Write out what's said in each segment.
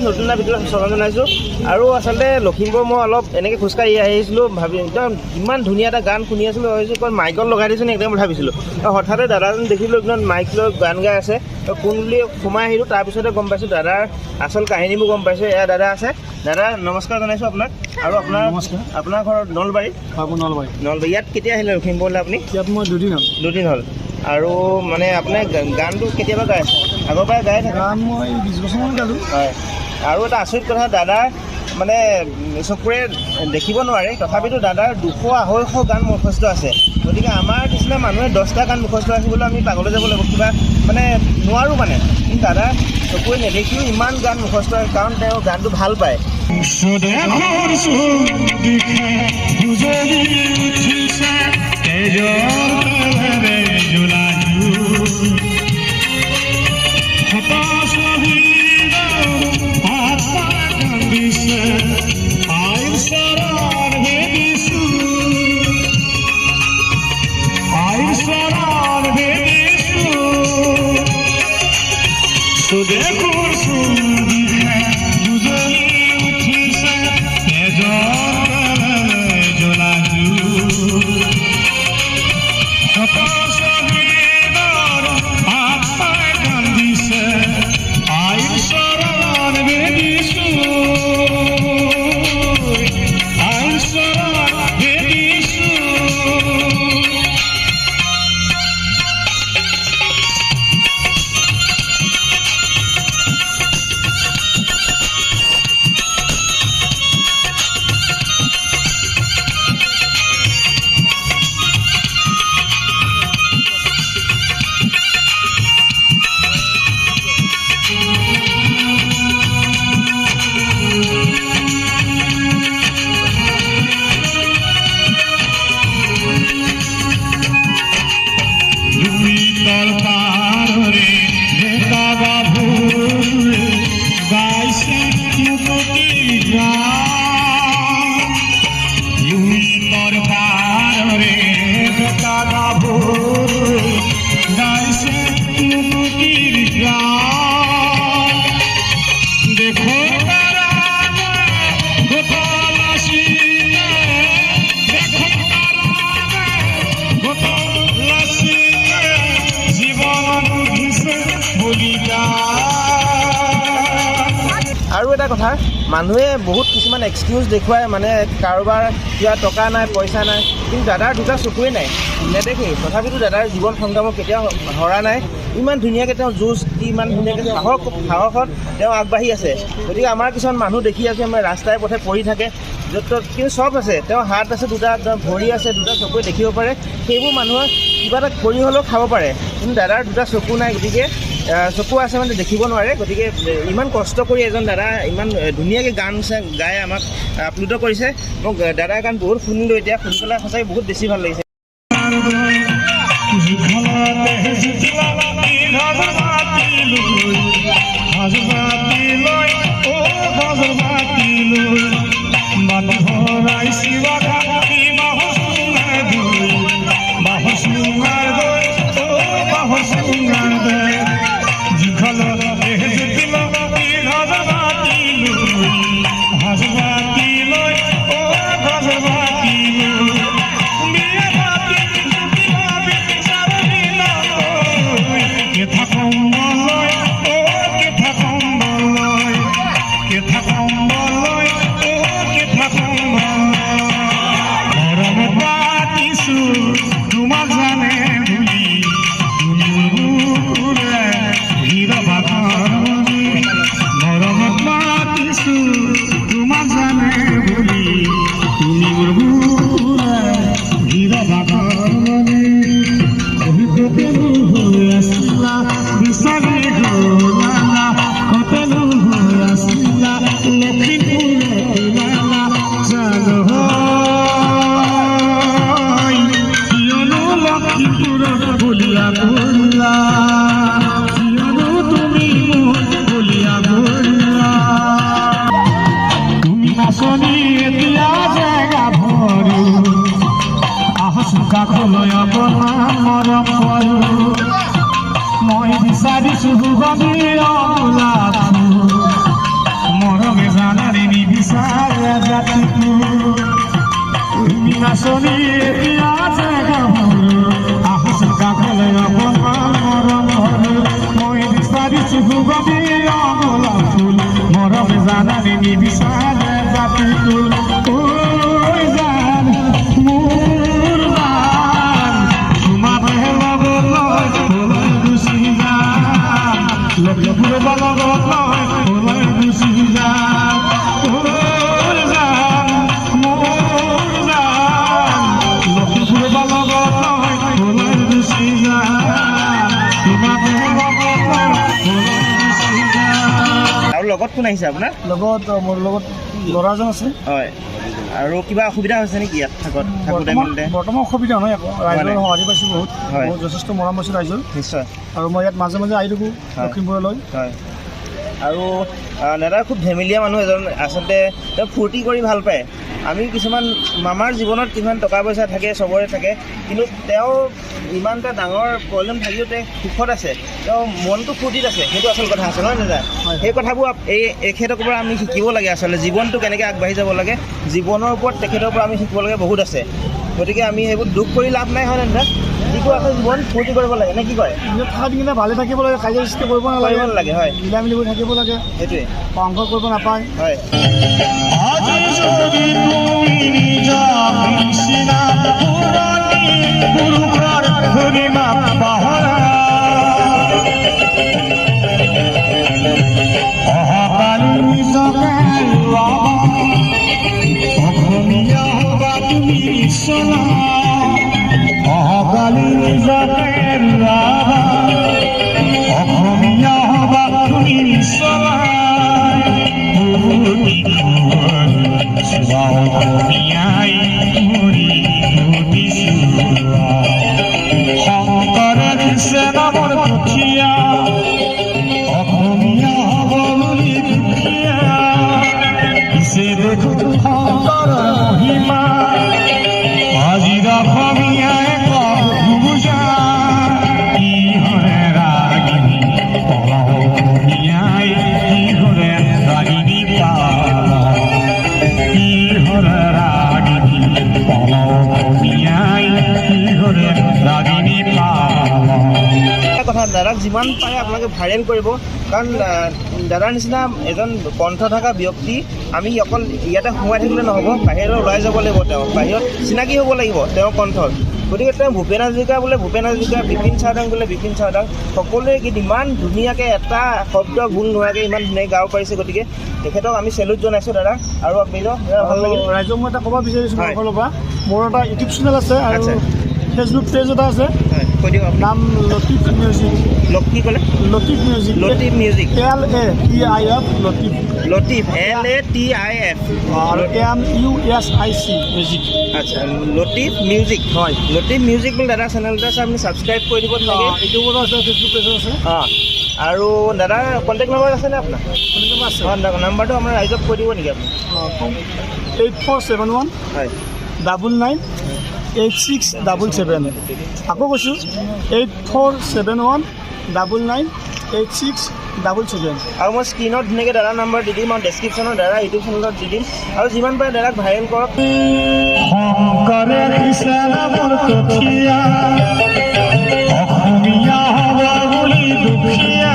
নতুন ভিতৰত স্বাগতম জনাইছোঁ আৰু আচলতে লখিমপুৰ মই অলপ এনেকৈ খোজকাঢ়ি আহিছিলোঁ ভাবি একদম ইমান ধুনীয়া এটা গান শুনি আছিলোঁ ভাবিছোঁ অকণ মাইকত লগাই দিছোঁ নি একদম ভাবিছিলোঁ হঠাতে দাদাজন দেখিলোঁ একদম মাইক লৈ গান গাই আছে কোন বুলি সোমাই আহিলোঁ তাৰপিছতে গম পাইছোঁ দাদাৰ আচল কাহিনীবোৰ গম পাইছোঁ এয়া দাদা আছে দাদা নমস্কাৰ জনাইছোঁ আপোনাক আৰু আপোনাৰ ঘৰ নলবাৰী নলবাৰী ইয়াত কেতিয়া আহিলে লখিমপুৰলৈ আপুনি ইয়াত মই দুদিন হ'ল আৰু মানে আপোনাৰ গানটো কেতিয়াবা গাই আছে আগৰ পৰাই গাই থাকে গান মই 20 বছৰমান গালোঁ হয় আৰু এটা আচৰিত কথা দাদাৰ মানে চকুৰে দেখিব নোৱাৰে তথাপিতো দাদাৰ 200-250 গান মুখস্থ আছে গতিকে আমাৰ নিচিনা মানুহে 10টা গান মুখস্থ ৰাখিবলৈ আমি পাগলৈ যাব লাগিব কিবা মানে নোৱাৰোঁ মানে কিন্তু দাদা চকুৰে নেদেখিও ইমান গান মুখস্থ কাৰণ তেওঁ গানটো ভাল পায় আৰু এটা কথা মানুহে বহুত কিছুমান এক্সকিউজ দেখুৱায় মানে কাৰোবাৰ কিবা টকা নাই পইচা নাই কিন্তু দাদাৰ দুটা চকুৱে নাই নেদেখেই তথাপিতো দাদাৰ জীৱন সংগ্ৰামত কেতিয়াও হৰা নাই ইমান ধুনীয়াকৈ তেওঁ যুঁজ দি ইমান ধুনীয়াকৈ সাহসত তেওঁ আগবাঢ়ি আছে গতিকে আমাৰ কিছুমান মানুহ দেখি আছোঁ আমাৰ ৰাস্তাই পথে পৰি থাকে য'ত ত'ত কিন্তু চব আছে তেওঁ হাত আছে দুটা ভৰি আছে দুটা চকুৱে দেখিব পাৰে সেইবোৰ মানুহৰ কিবা এটা কৰি হ'লেও খাব পাৰে কিন্তু দাদাৰ দুটা চকু নাই গতিকে চকু আছে মানে দেখিব নোৱাৰে গতিকে ইমান কষ্ট কৰি এজন দাদা ইমান ধুনীয়াকৈ গান গাই আমাক আপ্লুত কৰিছে মোক দাদাৰ গান বহুত শুনিলোঁ এতিয়া শুনি পেলাই সঁচাকৈ বহুত বেছি ভাল লাগিছে Hazrat সুগন্ধি গোলাপ মৰমে জানাৰে নিবিচাৰে জাতিটো তুমি নাচনি এতিয়া জেগা আহোঁ কাষলে অকণমান মৰমৰ মই বিচাৰিছো সুগন্ধি গোলাপ ফুল মৰমে জানাৰে নিবিচাৰে জাতিটো ঐ জান মোৰ জান তোমাৰে লগত লৈ গুচি যাম লখিমপুৰ লগত লৈ গুচি যাম ঐ জান মোৰ জান লখিমপুৰ লগত লৈ গুচি যাম তোমাৰে লগত লৈ গুচি যাম। আৰু লগত কোন আহিছে আপোনাৰ? লগত মোৰ লগত ল'ৰাজন আছে। হয়, আৰু কিবা অসুবিধা হৈছে নেকি ইয়াত থাকোঁতে মেলোঁতে? বৰ্তমান অসুবিধা নহয় আকৌ ৰাইজৰ নাই। সঁহাৰি পাইছোঁ বহুত হয়। বহুত যথেষ্ট মৰম পাইছোঁ ৰাইজৰ নিশ্চয়। আৰু মই ইয়াত মাজে মাজে আহি থাকোঁ লখিমপুৰলৈ। হয়, আৰু দাদা খুব ধেমেলীয়া মানুহ এজন, আচলতে তেওঁ ফূৰ্তি কৰি ভাল পায়। আমি কিছুমান মামাৰ জীৱনত কিছুমান টকা পইচা থাকে, চবৰে থাকে, কিন্তু তেওঁ ইমান এটা ডাঙৰ প্ৰব্লেম থাকিও তেওঁ সুখত আছে, তেওঁ মনটো ফূৰ্তিত আছে, সেইটো আচল কথা আছে নহয় দাদা? সেই কথাবোৰ এখেতৰ পৰা আমি শিকিব লাগে। আচলতে জীৱনটো কেনেকৈ আগবাঢ়ি যাব লাগে, জীৱনৰ ওপৰত তেখেতৰ পৰা আমি শিকিব লাগে বহুত আছে। গতিকে আমি সেইবোৰ দুখ কৰি লাভ নাই, হয় নে দাদা? যিটো আছে জীৱন ফূৰ্তি কৰিব লাগে, নে কি কয়? নিজৰ থকা দিনা ভালে থাকিব লাগে, কাজিয়া সৃষ্টি কৰিব নালাগে, হয়, মিলামিলি কৰি থাকিব লাগে, সেইটোৱে অংশ কৰিব নাপায়। হয়। আজি যদি তুমি নিজা নিচিনা পুৰণি পুৰুষৰ ভৰিমা পাহৰা অহাকালি নিজকে লবা অসমীয়া হবা তুমি চলা অহাকালি নিজকে লবা অসমীয়া হবা তুমি চলা শংকৰে দিছে নামৰ দুখীয়া অসমীয়া হ'ব বুলি দুখীয়া পিছে দেখো শংকৰৰ মহিমা আজিৰ অসমীয়াই বুজা ইহৰে ৰাগিনী পলা অসমীয়াই ইহৰে ৰাগিনী কথা দাদাক যিমান পাৰে আপোনালোকে ভাইৰেল কৰিব, কাৰণ দাদাৰ নিচিনা এজন কণ্ঠ থকা ব্যক্তি আমি অকল ইয়াতে সোমাই থাকিলে নহ'ব, বাহিৰলৈ ওলাই যাব লাগিব, তেওঁ বাহিৰত চিনাকি হ'ব লাগিব তেওঁৰ কণ্ঠত। গতিকে তেওঁ ভূপেন হাজৰিকা বোলে ভূপেন হাজৰিকা, বিপিন চাওদাং বোলে বিপিন চাওদাং, সকলোৱে গীত ইমান ধুনীয়াকৈ এটা শব্দ ভুল নোহোৱাকৈ ইমান ধুনীয়াকৈ গাব পাৰিছে। গতিকে তেখেতক আমি চেলুট জনাইছোঁ দাদা। আৰু আপুনি ভাল লাগিল। ৰাইজক মই এটা ক'ব বিচাৰিছোঁ মোৰ ফালৰ পৰা, মোৰ এটা ইউটিউব চেনেল আছে আৰু ফেচবুক পেজ এটা আছে, কৈ দিয়ক আপুনি। নাম লতিফ মিউজিক। কি ক'লে? Latif music. Latif music. LATIF Latif. Latif LATIF আৰু MUSIC মিউজিক। আচ্ছা, লতিফ মিউজিক। হয়, লতিফ মিউজিক বুলি দাদাৰ চেনেল এটা আছে, আপুনি ছাবস্ক্ৰাইব কৰি দিব লাগে। ইউটিউবতো আছে, ফেচবুক পেজত আছে। আৰু দাদাৰ কণ্টেক্ট নম্বৰ আছেনে আপোনাৰ? আছে। নাম্বাৰটো আমাৰ ৰাইজক কৈ দিব নেকি আপুনি? 8471 হয় 998677। আকৌ কৈছোঁ 8471 998677। আৰু মই স্ক্ৰীণত ধুনীয়াকৈ দাদাৰ নাম্বাৰ দি দিম আৰু ডেছক্ৰিপশ্যনত দাদা ইউটিউব চেনেলত দি দিম। আৰু যিমান পাৰে দাদাক ভাইৰেল কৰক। শংকৰে দিছে নামৰ দুখীয়া অসমীয়া হ'ব বুলি দুখীয়া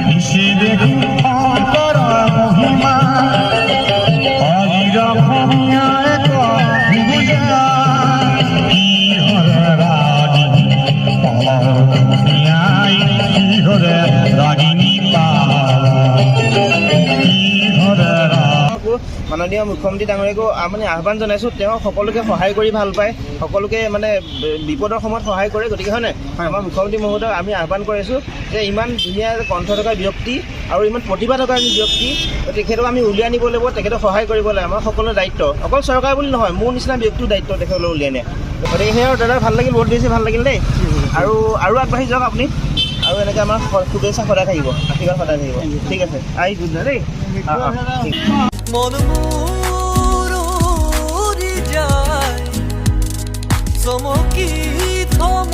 পিছে দেখো শংকৰৰ মহিমা আজিৰ অসমীয়াই বুজা ইহৰে ৰাগিনী পলা অসমীয়াই ইহৰে ৰাগিনী মাননীয় মুখ্যমন্ত্ৰী ডাঙৰীয়াকো মানে আহ্বান জনাইছোঁ। তেওঁ সকলোকে সহায় কৰি ভাল পায়, সকলোকে মানে বিপদৰ সময়ত সহায় কৰে। গতিকে হয়নে, আমাৰ মুখ্যমন্ত্ৰী মহোদয়ক আমি আহ্বান কৰিছোঁ যে ইমান ধুনীয়া কণ্ঠ থকা ব্যক্তি আৰু ইমান প্ৰতিভা থকা এজন ব্যক্তি, তেখেতক আমি উলিয়াই নিব লাগিব, তেখেতক সহায় কৰিব লাগে। আমাৰ সকলোৰে দায়িত্ব, অকল চৰকাৰ বুলি নহয়, মোৰ নিচিনা ব্যক্তিৰ দায়িত্ব তেখেতলৈ উলিয়াই নিয়ে। গতিকে সেই আৰু দাদা ভাল লাগিল, বহুত বেছি ভাল লাগিল দেই। আৰু আগবাঢ়ি যাওক আপুনি, আৰু এনেকৈ আমাৰ শুভেচ্ছা সদায় থাকিব, আশীৰ্বাদ সদায় থাকিব। ঠিক আছে, আহিছোঁ দেই। মন মোৰ উৰি যায় চমকি থম